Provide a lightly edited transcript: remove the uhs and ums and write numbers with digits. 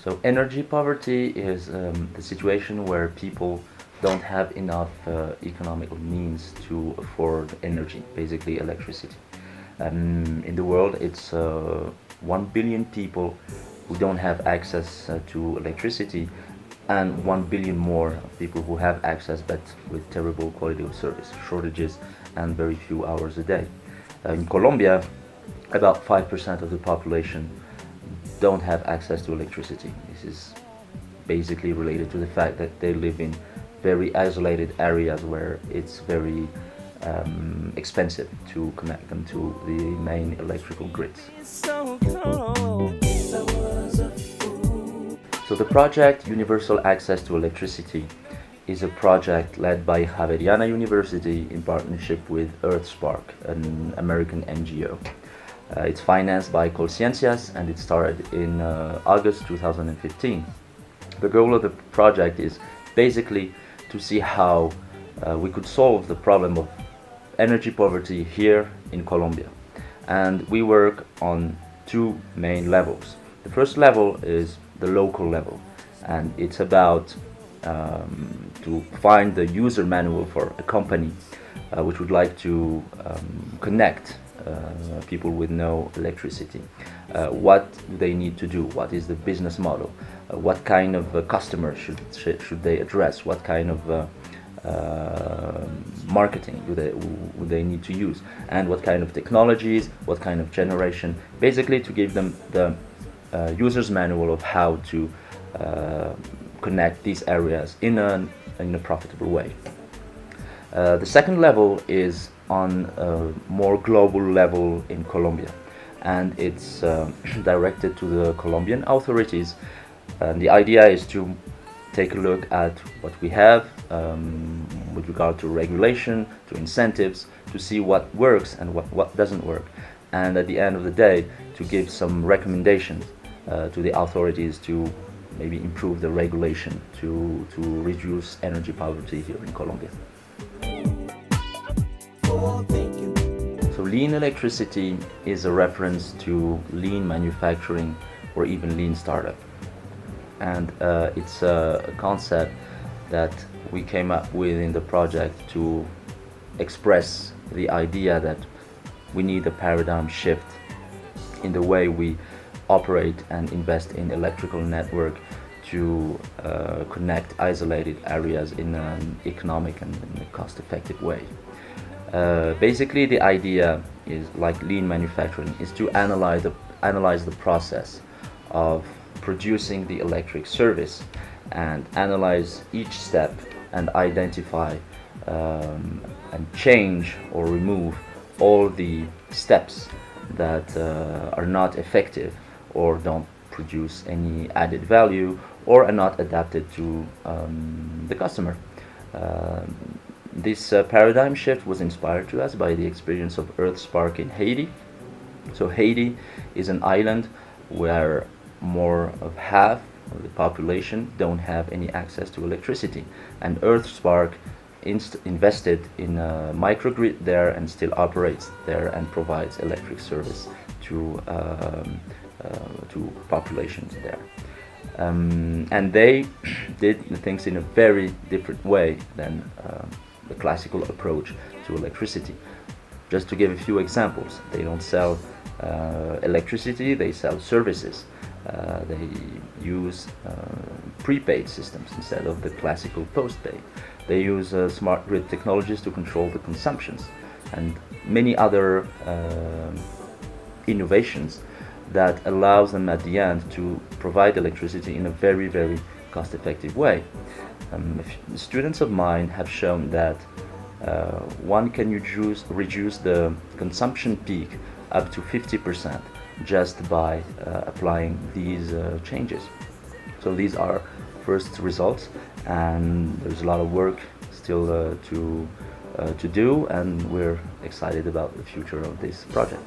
So energy poverty is the situation where people don't have enough economical means to afford energy, basically electricity. In the world, it's 1 billion people who don't have access to electricity, and 1 billion more people who have access but with terrible quality of service, shortages, and very few hours a day. In Colombia, about 5% of the population don't have access to electricity. This is basically related to the fact that they live in very isolated areas where it's very expensive to connect them to the main electrical grids. So the project Universal Access to Electricity is a project led by Javeriana University in partnership with EarthSpark, an American NGO. It's financed by COLCIENCIAS and it started in August 2015. The goal of the project is basically to see how we could solve the problem of energy poverty here in Colombia. And we work on two main levels. The first level is the local level, and it's about to find the user manual for a company which would like to connect people with no electricity. What do they need to do? What is the business model? What kind of customer should they address? What kind of marketing would they need to use? And what kind of technologies? What kind of generation? Basically, to give them the user's manual of how to connect these areas in a profitable way. The second level is on a more global level in Colombia, and it's directed to the Colombian authorities. And the idea is to take a look at what we have with regard to regulation, to incentives, to see what works and what doesn't work, and at the end of the day to give some recommendations to the authorities to maybe improve the regulation to reduce energy poverty here in Colombia. So lean electricity is a reference to lean manufacturing or even lean startup. And it's a concept that we came up with in the project to express the idea that we need a paradigm shift in the way we operate and invest in electrical network to connect isolated areas in an economic and cost-effective way. Basically, the idea is, like lean manufacturing, is to analyze the process of producing the electric service and analyze each step and identify and change or remove all the steps that are not effective or don't produce any added value or are not adapted to the customer. This paradigm shift was inspired to us by the experience of EarthSpark in Haiti. So Haiti is an island where more of half of the population don't have any access to electricity, and EarthSpark invested in a microgrid there and still operates there and provides electric service to populations there. And they did the things in a very different way than the classical approach to electricity. Just to give a few examples, they don't sell electricity, they sell services. They use prepaid systems instead of the classical postpaid. They use smart grid technologies to control the consumptions and many other innovations that allows them at the end to provide electricity in a very, very cost-effective way. Students of mine have shown that one can reduce the consumption peak up to 50% just by applying these changes. So these are first results, and there's a lot of work still to do, and we're excited about the future of this project.